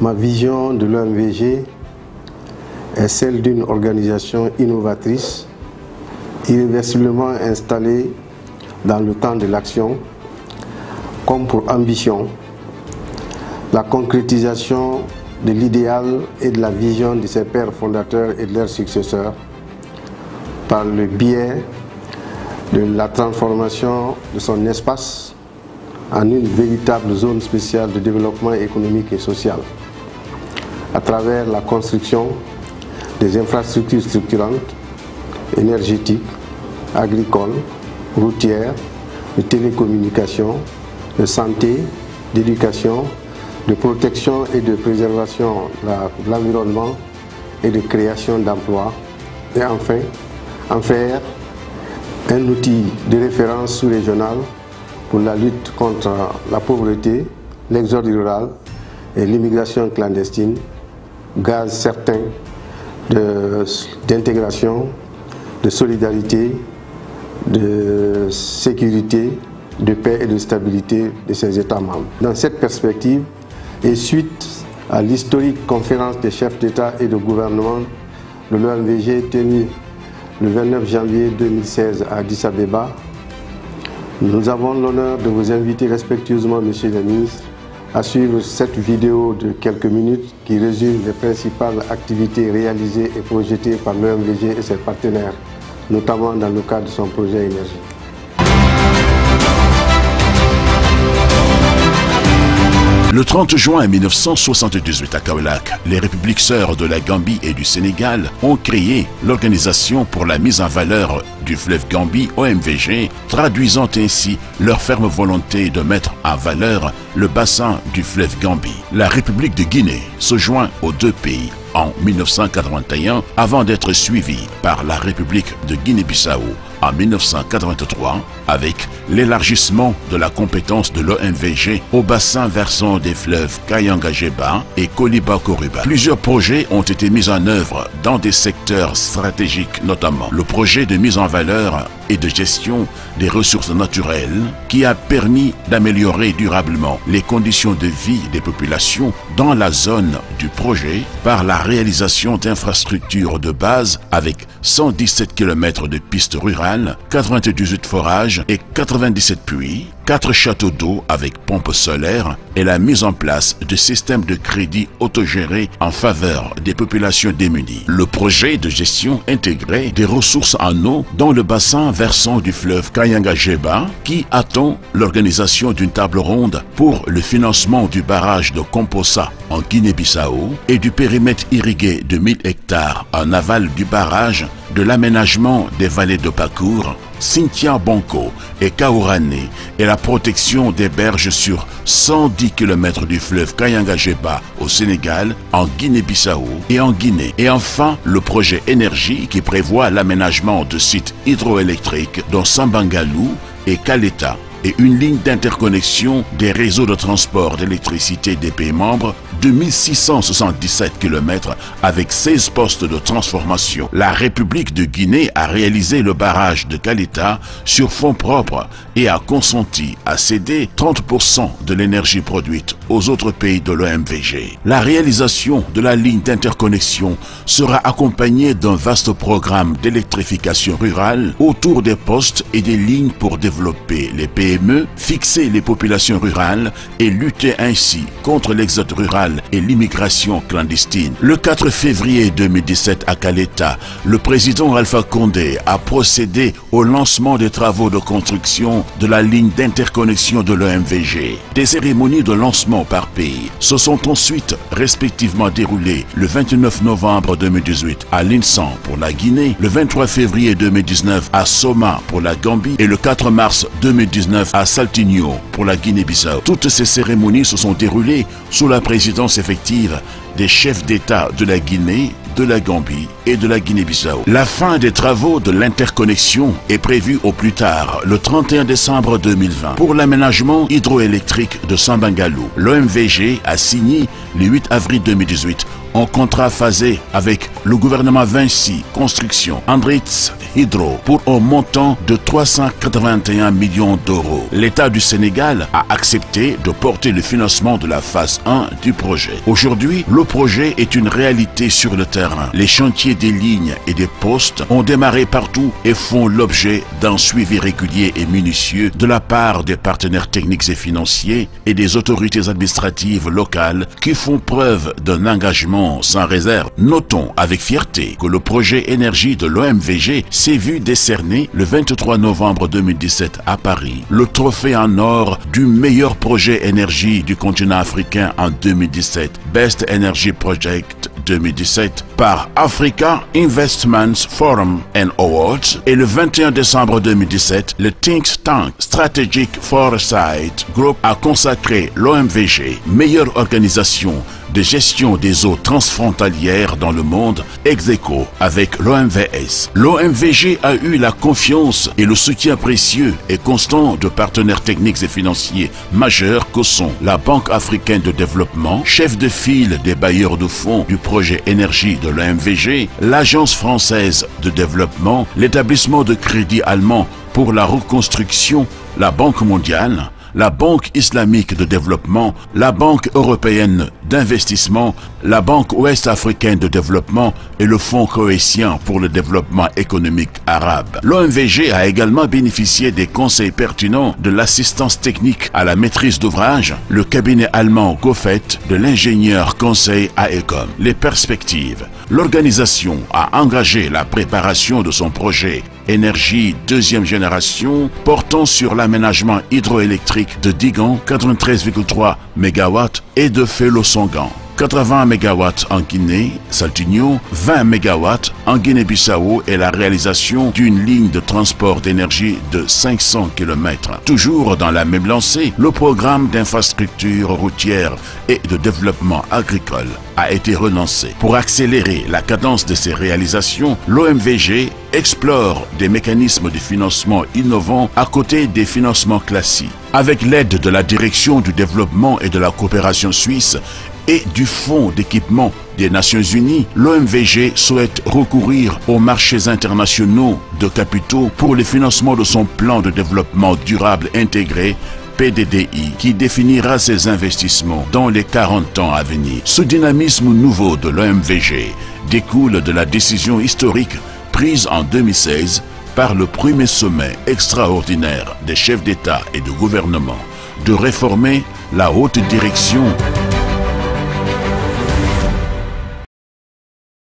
Ma vision de l'OMVG est celle d'une organisation innovatrice, irréversiblement installée dans le temps de l'action, comme pour ambition, la concrétisation de l'idéal et de la vision de ses pères fondateurs et de leurs successeurs par le biais de la transformation de son espace en une véritable zone spéciale de développement économique et social, à travers la construction des infrastructures structurantes, énergétiques, agricoles, routières, de télécommunications, de santé, d'éducation, de protection et de préservation de l'environnement et de création d'emplois, et enfin, en faire un outil de référence sous-régional pour la lutte contre la pauvreté, l'exode rural et l'immigration clandestine, gaz certain d'intégration, de solidarité, de sécurité, de paix et de stabilité de ses États membres. Dans cette perspective, et suite à l'historique conférence des chefs d'État et de gouvernement de l'OMVG tenue le 29 janvier 2016 à Addis Abeba, nous avons l'honneur de vous inviter respectueusement, Monsieur le ministre, à suivre cette vidéo de quelques minutes qui résume les principales activités réalisées et projetées par l'OMVG et ses partenaires, notamment dans le cadre de son projet énergie. Le 30 juin 1978 à Kaolack, les républiques sœurs de la Gambie et du Sénégal ont créé l'Organisation pour la mise en valeur du fleuve Gambie, OMVG, traduisant ainsi leur ferme volonté de mettre en valeur le bassin du fleuve Gambie. La République de Guinée se joint aux deux pays en 1981 avant d'être suivie par la République de Guinée-Bissau en 1983 avec l'élargissement de la compétence de l'OMVG au bassin versant des fleuves Kayanga-Géba et Koliba-Koruba. Plusieurs projets ont été mis en œuvre dans des secteurs stratégiques, notamment le projet de mise en valeur et de gestion des ressources naturelles qui a permis d'améliorer durablement les conditions de vie des populations dans la zone du projet par la réalisation d'infrastructures de base avec 117 km de pistes rurales, 98 forages et 97 puits, 4 châteaux d'eau avec pompes solaires et la mise en place de systèmes de crédit autogérés en faveur des populations démunies. Le projet de gestion intégrée des ressources en eau dans le bassin versant du fleuve Kayanga-Géba qui attend l'organisation d'une table ronde pour le financement du barrage de Komposa en Guinée-Bissau et du périmètre irrigué de 1000 hectares en aval du barrage, de l'aménagement des vallées de Pakour, Cynthia Banco et Kaourane et la protection des berges sur 110 km du fleuve Kayanga-Géba au Sénégal, en Guinée-Bissau et en Guinée. Et enfin, le projet énergie qui prévoit l'aménagement de sites hydroélectriques dans Sambangalou et Kaleta et une ligne d'interconnexion des réseaux de transport d'électricité des pays membres de 1677 km avec 16 postes de transformation. La République de Guinée a réalisé le barrage de Kaleta sur fonds propres et a consenti à céder 30% de l'énergie produite aux autres pays de l'OMVG. La réalisation de la ligne d'interconnexion sera accompagnée d'un vaste programme d'électrification rurale autour des postes et des lignes pour développer les PME, fixer les populations rurales et lutter ainsi contre l'exode rural et l'immigration clandestine. Le 4 février 2017 à Kaleta, le président Alpha Condé a procédé au lancement des travaux de construction de la ligne d'interconnexion de l'OMVG. Des cérémonies de lancement par pays se sont ensuite respectivement déroulées le 29 novembre 2018 à Linsan pour la Guinée, le 23 février 2019 à Soma pour la Gambie et le 4 mars 2019 à Saltinho pour la Guinée-Bissau. Toutes ces cérémonies se sont déroulées sous la présidence effective des chefs d'État de la Guinée, de la Gambie et de la Guinée-Bissau. La fin des travaux de l'interconnexion est prévue au plus tard le 31 décembre 2020. Pour l'aménagement hydroélectrique de Sambangalou, l'OMVG a signé le 8 avril 2018 un contrat phasé avec le gouvernement Vinci Construction, Andritz Hydro, pour un montant de 381 millions d'euros. L'État du Sénégal a accepté de porter le financement de la phase 1 du projet. Aujourd'hui, le projet est une réalité sur le terrain. Les chantiers des lignes et des postes ont démarré partout et font l'objet d'un suivi régulier et minutieux de la part des partenaires techniques et financiers et des autorités administratives locales qui font preuve d'un engagement sans réserve. Notons avec fierté que le projet énergie de l'OMVG s'est vu décerner le 23 novembre 2017 à Paris le trophée en or du meilleur projet énergie du continent africain en 2017, Best Energy Project 2017 par Africa Investments Forum and Awards, et le 21 décembre 2017, le think tank Strategic Foresight Group a consacré l'OMVG meilleure organisation de gestion des eaux transfrontalières dans le monde, ex aequo avec l'OMVS. L'OMVG a eu la confiance et le soutien précieux et constant de partenaires techniques et financiers majeurs que sont la Banque africaine de développement, chef de file des bailleurs de fonds du projet énergie de l'OMVG, l'Agence française de développement, l'établissement de crédit allemand pour la reconstruction, la Banque mondiale, la Banque islamique de développement, la Banque européenne d'investissement, la Banque ouest-africaine de développement et le Fonds cohésien pour le développement économique arabe. L'OMVG a également bénéficié des conseils pertinents de l'assistance technique à la maîtrise d'ouvrage, le cabinet allemand Goffet, de l'ingénieur conseil AECOM. Les perspectives. L'organisation a engagé la préparation de son projet énergie deuxième génération portant sur l'aménagement hydroélectrique de Digan 93,3 MW et de Felo-Songan 80 MW en Guinée, Saltigno, 20 MW en Guinée-Bissau et la réalisation d'une ligne de transport d'énergie de 500 km. Toujours dans la même lancée, le programme d'infrastructure routière et de développement agricole a été relancé. Pour accélérer la cadence de ces réalisations, l'OMVG explore des mécanismes de financement innovants à côté des financements classiques. Avec l'aide de la Direction du développement et de la coopération suisse et du Fonds d'équipement des Nations Unies, l'OMVG souhaite recourir aux marchés internationaux de capitaux pour le financement de son plan de développement durable intégré PDDI, qui définira ses investissements dans les 40 ans à venir. Ce dynamisme nouveau de l'OMVG découle de la décision historique prise en 2016 par le premier sommet extraordinaire des chefs d'État et de gouvernement de réformer la haute direction